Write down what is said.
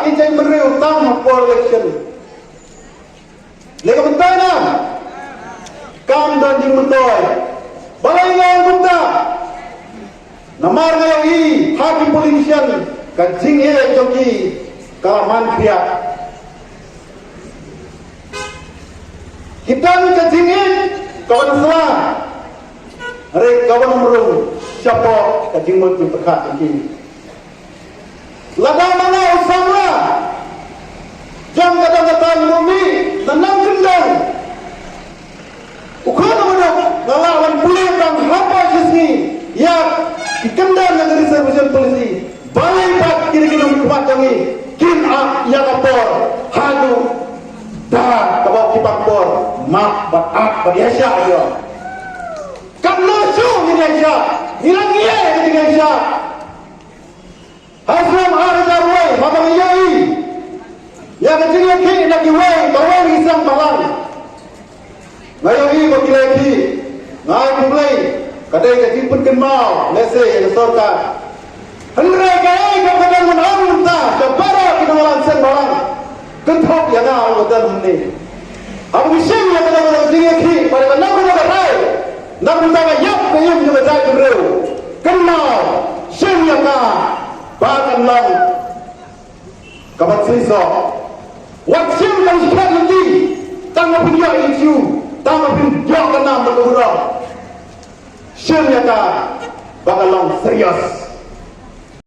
Injai Meriu Tang for election. Lega bentai na. Kam dan jing bentai. Balai ngang benda. Namar ngayon hakim polisian kan jing joki kalaman pihak. Kita ni kejingin kawan salah. Hari kawan merung siapa kejing mesti berkat ini. Ladang mana usaha. Jam kadang-kadang bumi tenang kendang. Ukur mana ngelawan boleh kang apa sini ya dikendang negeri serbusan polisi. Balai pak kira-kira kuat kami. Kin ya kapor hadu dah kabau kipakpor mak bat biasa dia. Kam lucu ni biasa. Hilang ia ni biasa. Hasram harga ruai babang yai. Ya kecil lagi lagi ruai bawang isang balang. Ngayon bagi lagi. Ngai mulai kadai kecil pun kenal lese yang sorka. Henry kai kadang menang ta jabara kinawalan sen balang. Kentok yang awal betul ni. Abu Bising yang kadang-kadang tinggi pada nak kita berai. Nak kita yap kayum juga saya berdua. Kenal sen yang bahkan lang kapat sisa. Waksim yang sekian lagi tangga punya isu, tangga punya kenam berkurang. Sen yang bahkan lang serius.